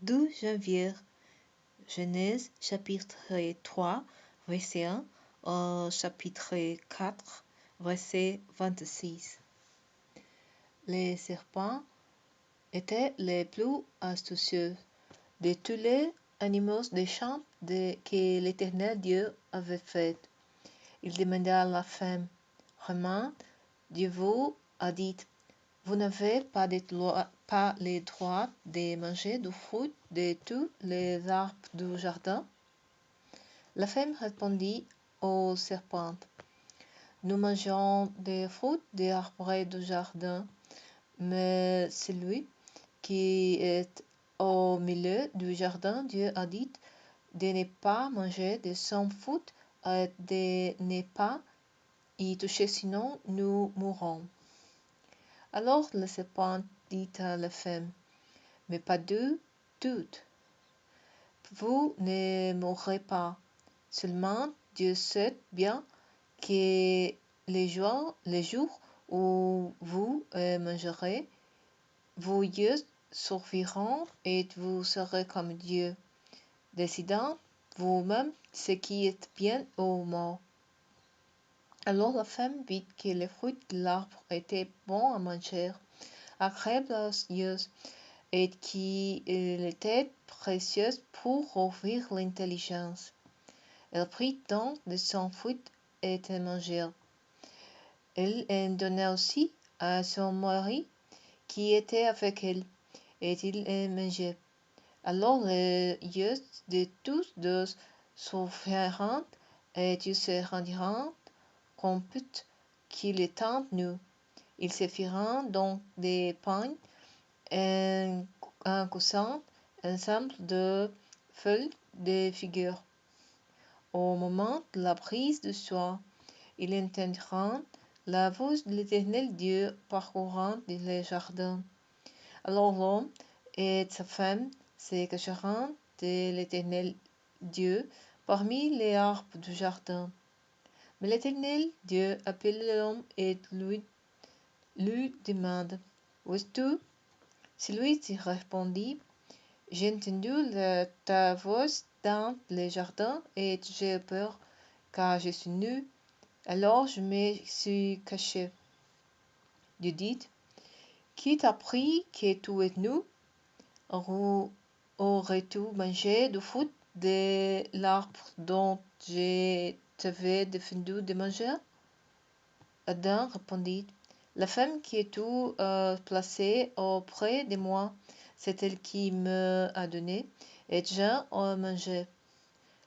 2 janvier, Genèse chapitre 3, verset 1 au chapitre 4, verset 26. Les serpents étaient les plus astucieux de tous les animaux des champs que l'Éternel Dieu avait faits. Il demanda à la femme, « Vraiment, Dieu vous a dit, vous n'avez pas le droit de manger du fruit de tous les arbres du jardin ?» La femme répondit au serpent, « Nous mangeons des fruits des arbres du jardin, mais celui qui est au milieu du jardin, Dieu a dit de ne pas manger de son fruit et de ne pas y toucher, sinon nous mourrons. » Alors le serpent dit à la femme, « Mais pas du tout. Vous ne mourrez pas. Seulement Dieu sait bien que les jours où vous mangerez, vos yeux s'ouvriront et vous serez comme Dieu, décidant vous-même ce qui est bien ou mal. » Alors la femme vit que les fruits de l'arbre étaient bons à manger, agréables aux yeux, et qu'il était précieux pour ouvrir l'intelligence. Elle prit donc de son fruit et en mangea. Elle en donna aussi à son mari qui était avec elle, et il en mangeait. Alors les yeux de tous deux s'ouvrirent, et ils se rendirent compte qu'il était nu. Ils se firent donc des pains en cousant ensemble de feuilles de figuier. Au moment de la prise de soin, ils entendirent la voix de l'Éternel Dieu parcourant le jardin. Alors l'homme et sa femme se cachèrent de l'Éternel Dieu parmi les arbres du jardin. Mais l'Éternel Dieu appela l'homme et lui demanda, « Où es-tu » Celui-ci répondit, « J'ai entendu ta voix dans le jardin et j'ai eu peur, car je suis nu. Alors je me suis caché. » Dieu dit, « Qui t'a appris que tu es nu? Aurais-tu mangé du fruit de l'arbre dont je t'avais défendu de manger ?» Adam répondit, « La femme qui est placée auprès de moi, c'est elle qui me a donné, et j'ai mangé. »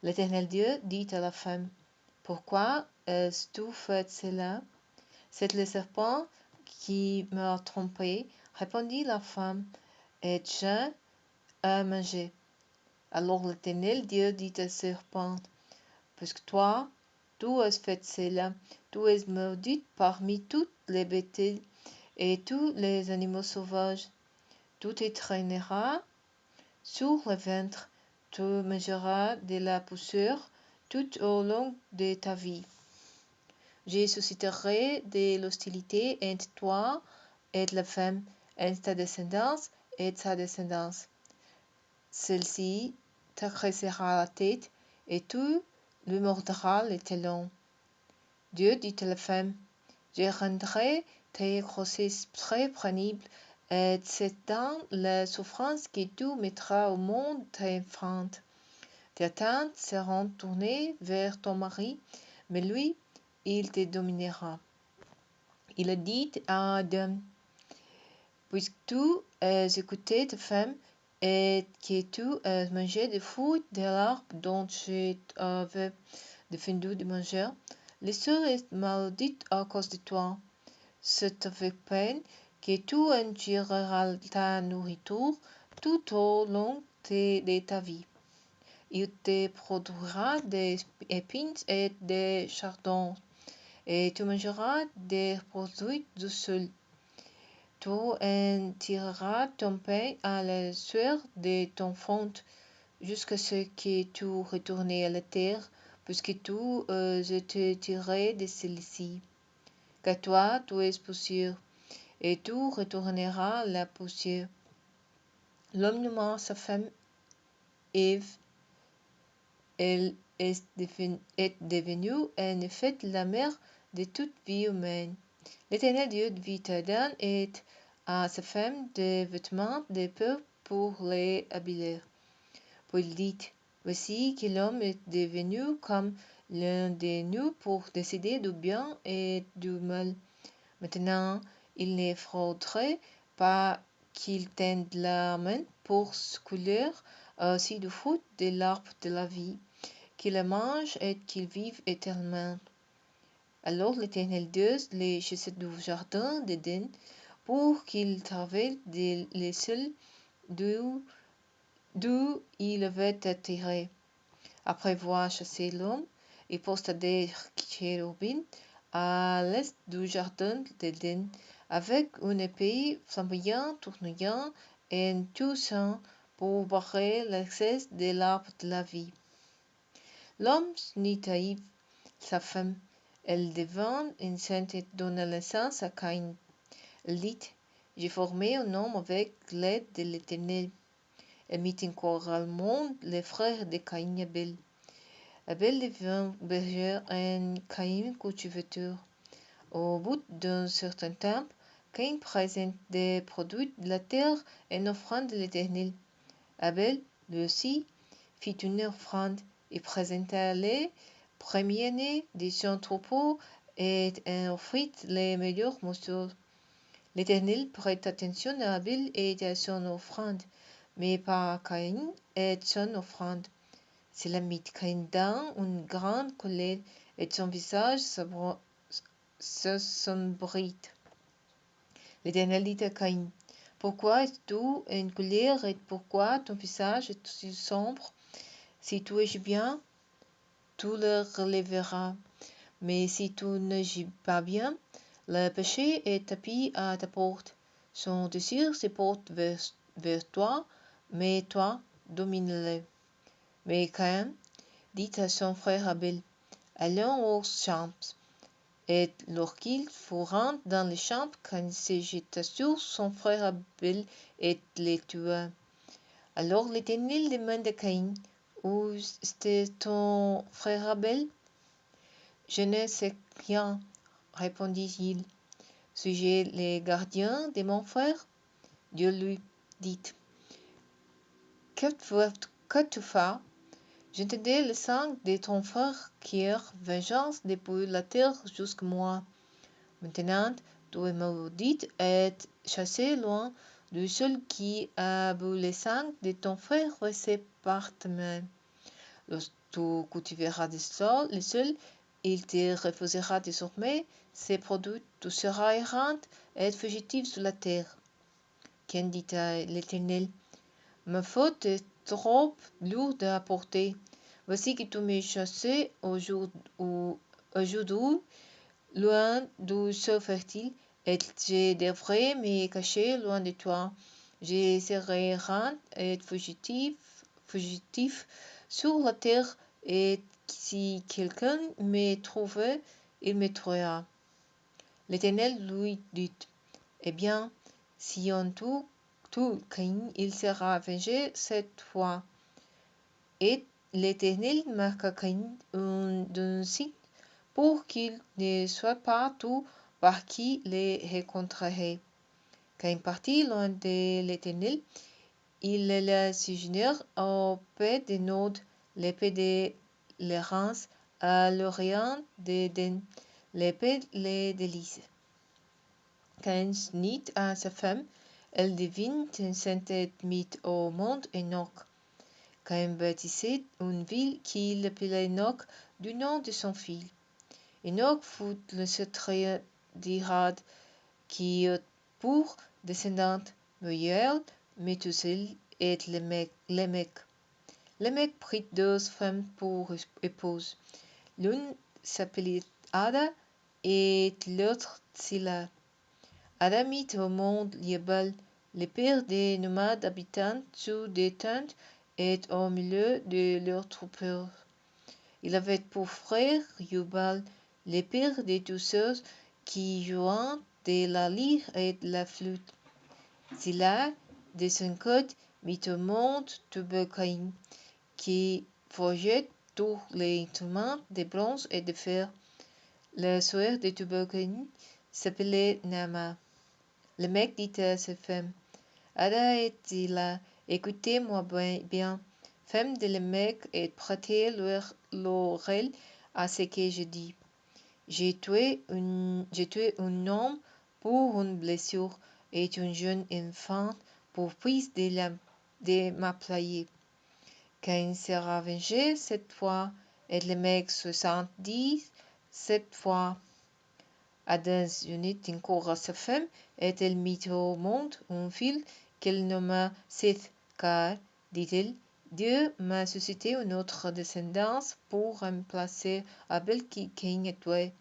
L'Éternel Dieu dit à la femme, « Pourquoi as-tu fait cela? » « C'est le serpent qui m'a trompé, » répondit la femme, « et j'ai mangé. » Alors l'Éternel Dieu dit au serpent, « Puisque toi, tu as fait cela, tu es maudit parmi toutes les bêtes et tous les animaux sauvages. Tu te traîneras sur le ventre, tu mangeras de la poussière tout au long de ta vie. Je susciterai de l'hostilité entre toi et la femme, entre ta descendance et sa descendance. Celle-ci t'agressera la tête et tu lui mordras le talon. » Dieu dit à la femme, « Je rendrai ta grossesse très pénible, et c'est dans la souffrance que tu mettras au monde ta enfant. Tes attentes seront tournées vers ton mari, mais lui, il te dominera. » Il a dit à Adam, « Puisque tu as écouté ta femme, et que tu as mangé des fruits de l'arbre dont je t'avais défendu de manger, le ciel est maudit à cause de toi. C'est avec peine que tu endureras ta nourriture tout au long de ta vie. Il te produira des épines et des chardons, et tu mangeras des produits du sol. Tu en tireras ton pain à la sueur de ton front, jusqu'à ce que tu retournes à la terre, puisque tu as été tiré de celle-ci. Car toi, tu es poussière, et tu retourneras à la poussière. L'homme nomma sa femme Ève, elle est devenue en effet la mère de toute vie humaine. L'Éternel Dieu vit Adam et à sa femme des vêtements de peau pour les habiller. Puis il dit, voici que l'homme est devenu comme l'un de nous pour décider du bien et du mal. Maintenant, il ne faudrait pas qu'il tende la main pour sculler aussi du fruit de l'arbre de la vie, qu'il le mange et qu'il vive éternellement. Alors l'Éternel Dieu les chassa du jardin d'Éden pour qu'il travaille les sols d'où il avait attiré. Après avoir chassé l'homme, il posta des chérubins à l'est du jardin d'Éden, avec une épée flamboyante tournant en tous sens pour barrer l'accès de l'arbre de la vie. L'homme s'unit à Ève, sa femme. Elle devint enceinte et donna naissance à Caïn. Elle dit, j'ai formé un homme avec l'aide de l'Éternel. Elle mit encore au monde les frères de Caïn et Abel. Abel devint berger et Caïn cultivateur. Au bout d'un certain temps, Caïn présente des produits de la terre en offrande de l'Éternel. Abel, lui aussi, fit une offrande et présenta les premiers-nés de son troupeau et en offrit les meilleurs morceaux. L'Éternel prête attention à Abel et à son offrande, mais pas à Caïn et son offrande. Cela mit Caïn dans une grande colère et son visage s'assombrit. L'Éternel dit à Caïn, pourquoi es-tu en colère et pourquoi ton visage est si sombre? Si tu agis bien, tu le relèveras. Mais si tu n'agis pas bien, le péché est tapis à ta porte. Son désir se porte vers toi, mais toi, domine-le. Mais Caïn dit à son frère Abel, allons aux champs. Et lorsqu'il fut rentré dans les champs, Caïn se jeta sur son frère Abel et le tua. Alors l'Éternel demanda à Caïn, où était ton frère Abel? Je ne sais rien, répondit-il. Suis-je le gardien de mon frère? Dieu lui dit, qu'as-tu fait? Je te dis le sang de ton frère qui est vengeance depuis la terre jusqu'à moi. Maintenant, tu es maudit et chassé loin du seul qui a bu le sang de ton frère versé par ta main. Lorsque tu cultiveras le sol, il te refusera désormais ses produits, tu seras errante et fugitive sur la terre. Caïn dit à l'Éternel, ma faute est trop lourde à porter. Voici que tu me chasses aujourd'hui, loin du sol fertile, et je devrais me cacher loin de toi. Je serai errante et fugitif sur la terre, et si quelqu'un me trouve, il me tuera. L'Éternel lui dit, eh bien, si on tue Caïn, il sera vengé cette fois. Et l'Éternel marqua Caïn d'un signe pour qu'il ne soit pas tué par qui le rencontrerait. Caïn partit loin de l'Éternel. Il alla séjourner au pays de Nod, l'épée de l'errance, à l'orient d'Éden, l'épée de délices. Caïn s'unit à sa femme, elle devint enceinte et mit au monde Enoch. Caïn bâtissait une ville qu'il appela Enoch du nom de son fils. Enoch fut l'ancêtre d'Irad, qui eut pour descendante Meuel, Méthusel et Lémec. Lémec prit 2 femmes pour épouses. L'une s'appelait Ada et l'autre Tsilla. Ada mit au monde Jébal, le père des nomades habitant sous des tentes et au milieu de leurs troupeaux. Il avait pour frère Jubal, le père des tous ceux qui jouaient de la lyre et de la flûte. Zilla, de son côté, mit au monde Tubal-Caïn, qui forgeait tous les instruments de bronze et de fer. La sœur de Tubal-Caïn s'appelait Naama. Le mec dit à sa femme, Ada est là, écoutez-moi bien, femme de Lémec, et prêtez l'oreille à ce que je dis. J'ai tué un homme pour une blessure et une jeune enfant pour prise de m'applayer. Caïn sera vengé cette fois, et Lémec 70 cette fois. Adam unit encore à sa femme, et elle mit au monde un fils qu'elle nomma Seth, car, dit-elle, Dieu m'a suscité une autre descendance pour remplacer Abel qui Caïn a tué.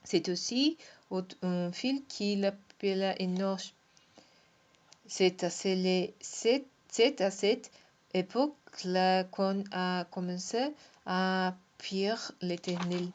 C'est aussi un fils qu'il appela Enoch. C'est à cette époque là qu'on a commencé à prier l'Éternel.